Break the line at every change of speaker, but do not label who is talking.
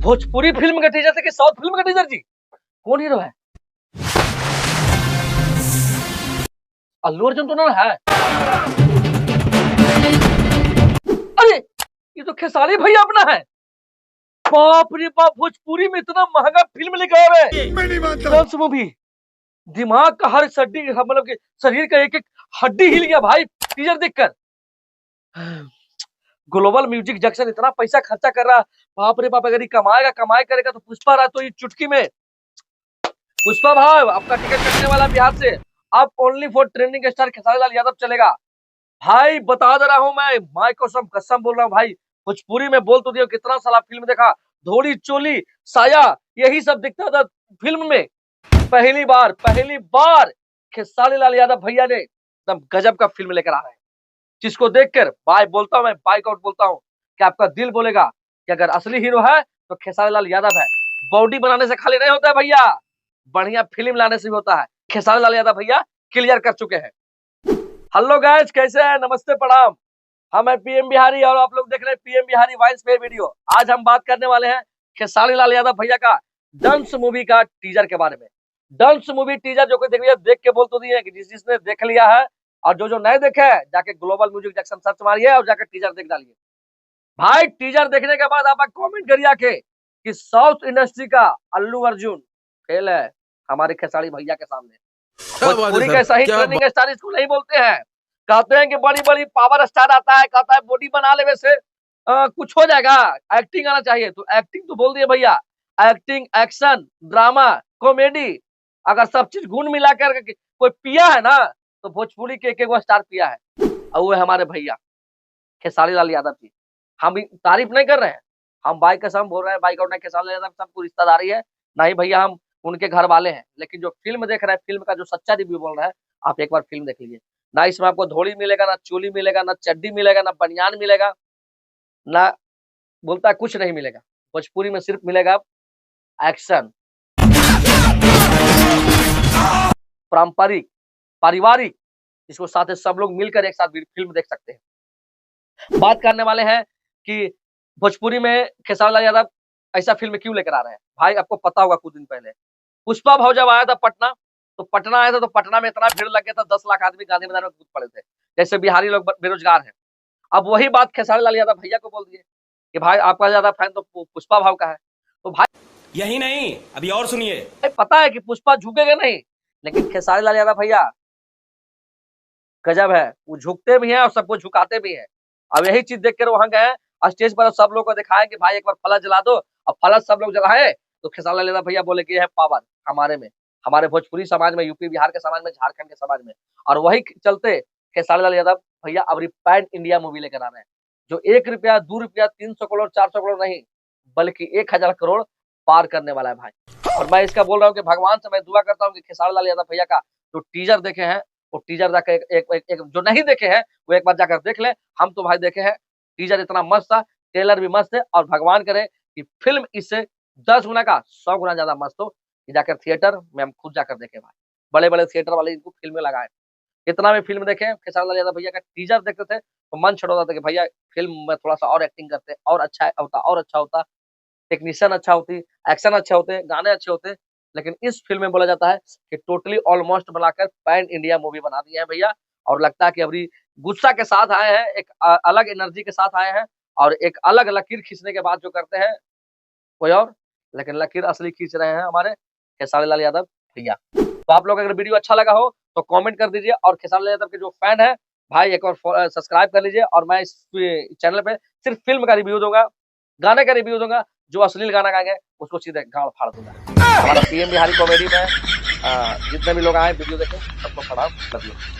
Bhojpuri film का teaser थे कि साउथ फिल्म का टीजर जी? कौन हीरो है? अल्लू अर्जुन तो ना है? अरे ये तो खेसारी भैया अपना है। बाप रे बाप, भोजपुरी में इतना महंगा फिल्म लेकर आ रहे हैं। डांस मूवी, दिमाग का हर हड्डी, मतलब कि शरीर का एक एक हड्डी हिल गया भाई टीजर देखकर। ग्लोबल म्यूजिक जंक्शन इतना पैसा खर्चा कर रहा, बाप रे बाप। अगर ये कमाएगा कमाई करेगा तो पुष्पा रहा तो ये चुटकी में। पुष्पा भाई आपका टिकट कटने वाला बिहार से। अब only for trending star Khesari Lal Yadav चलेगा। भाई बता दे रहा हूं मैं, माय कसम कसम बोल रहा हूं भाई। भोजपुरी में बोल तो दिया, कितना साला फिल्म देखा, धोड़ी चोली साया यही सब दिखता था फिल्म में। पहली बार खेसारी लाल यादव भैया ने एकदम गजब का फिल्म लेकर आ रहे हैं, जिसको देखकर भाई बोलता हूं मैं, बाइक आउट बोलता हूं कि आपका दिल बोलेगा कि अगर असली हीरो है तो खेसारी लाल यादव है। बॉडी बनाने से खाली नहीं होता है भैया, बढ़िया फिल्म लाने से भी होता है। खेसारी लाल यादव भैया क्लियर कर चुके हैं। हेलो गाइस, कैसे हैं? नमस्ते प्रणाम। हम है पीएम बिहारी और आप लोग देख रहे हैं पीएम बिहारी वाइन्स पे वीडियो। आज हम बात करने वाले हैं खेसारी लाल यादव भैया का डंस मूवी का टीजर के बारे में। डंस मूवी टीजर जो कोई देख के बोल तो दिए हैं कि जिसने देख लिया है, और जो नहीं देखे है जाके ग्लोबल म्यूजिक जंक्शन सर्च मारिए और जाके टीजर देख डालिए। भाई टीजर देखने के बाद आप कमेंट करिए आके कि साउथ इंडस्ट्री का अल्लू अर्जुन फेल है हमारे खेसारी भैया के सामने। भोजपुरी का सही ट्रेंडिंग स्टार इसको नहीं बोलते हैं। कहते हैं कि बड़ी बड़ी पावर स्टार आता है, कहता है बॉडी बना ले वैसे कुछ हो जाएगा, एक्टिंग आना चाहिए। तो एक्टिंग तो बोल दिए भैया, एक्टिंग, एक्शन, ड्रामा, कॉमेडी, अगर सब चीज गुण मिला कर कोई पिया है ना तो भोजपुरी के एक स्टार पिया है, और वो है हमारे भैया खेसारी लाल यादव जी। हम तारीफ नहीं कर रहे हैं, हम बाई कसम बोल रहे हैं, बाइक आउट नहीं, खेसारी लाल यादव सबको रिश्तेदारी है नहीं भैया, हम उनके घर वाले हैं। लेकिन जो फिल्म देख रहे हैं, फिल्म का जो सच्चा रिव्यू बोल रहा है, आप एक बार फिल्म देख लीजिए ना। इसमें आपको धोड़ी मिलेगा ना, चोली मिलेगा ना, चड्डी मिलेगा ना, बनियान मिलेगा ना, बोलता है कुछ नहीं मिलेगा। भोजपुरी में सिर्फ मिलेगा एक्शन, पारंपरिक, पारिवारिक, इसको साथ सब लोग मिलकर एक साथ फिल्म देख सकते हैं। बात करने वाले हैं कि भोजपुरी में खेसारी लाल यादव ऐसा फिल्म क्यों लेकर आ रहे हैं। भाई आपको पता होगा कुछ दिन पहले पुष्पा भाव जब आया था पटना, तो पटना आया था तो पटना में इतना भीड़ लग गया था, 10 लाख आदमी गांधी मैदान में कूद पड़े थे, जैसे बिहारी लोग बेरोजगार हैं। अब वही बात खेसारी लाल यादव भैया को बोल दिए कि भाई आपका ज्यादा फैन तो पुष्पा भाव का है। तो भाई
यही नहीं, अभी और सुनिए।
पता है कि पुष्पा झुकेगा नहीं, लेकिन खेसारी लाल यादव भैया गजब है, वो झुकते भी हैं और सबको झुकाते भी हैं। अब यही चीज देख कर वहां गए स्टेज पर, सब लोग को दिखाए कि भाई एक बार फलक जला दो, और फलक सब लोग जलाए तो खेसारी लाल यादव भैया बोले कि यह है पावर हमारे में, हमारे भोजपुरी समाज में, यूपी बिहार के समाज में, झारखंड के समाज में। और वही चलते खेसारी लाल यादव भैया अब पैन इंडिया मूवी लेकर आ रहे हैं, जो 1 रुपया 2 रुपया 300 करोड़ 400 करोड़ नहीं, बल्कि 1000 करोड़ पार करने वाला है भाई। और मैं इसका बोल रहा हूँ कि भगवान से मैं दुआ करता हूँ कि खेसारी लाल यादव भैया का जो टीजर देखे हैं, वो टीजर जाकर एक जो नहीं देखे हैं वो एक बार जाकर देख ले। हम तो भाई देखे हैं, टीजर इतना मस्त था, ट्रेलर भी मस्त है, और भगवान करे कि फिल्म इससे 10 गुना का 100 गुना ज्यादा मस्त हो कि जाकर थिएटर में हम खुद जाकर देखे भाई। बड़े बड़े थिएटर वाले इनको फिल्में लगाए, इतना भी फिल्म देखे खेसारी लाल यादव भैया का टीजर देखते थे तो मन छोड़ होता था कि भैया फिल्म में थोड़ा सा और एक्टिंग करते और अच्छा होता, टेक्नीशियन अच्छा होती, एक्शन अच्छे होते, गाने अच्छे होते। लेकिन इस फिल्म में बोला जाता है कि टोटली ऑलमोस्ट बनाकर पैन इंडिया मूवी बना दी है भैया। और लगता है कि अभी गुस्सा के साथ आए हैं, एक अलग एनर्जी के साथ आए हैं, और एक अलग लकीर खींचने के बाद जो करते हैं कोई और, लेकिन लकीर असली खींच रहे हैं हमारे खेसारी लाल यादव भैया। तो आप लोग अगर वीडियो अच्छा लगा हो तो कमेंट कर दीजिए, और खेसारी लाल यादव के जो फैन है भाई एक और सब्सक्राइब कर लीजिए। और मैं इस चैनल पे सिर्फ फिल्म का रिव्यू दूंगा, गाने का रिव्यू दूंगा, जो अश्लील गाना गाएंगे उसको सीधे गाड़ फाड़ दूंगा। हमारा पीएम बिहारी कॉमेडी में जितने भी लोग आए वीडियो देखें सबको प्रणाम, लव यू।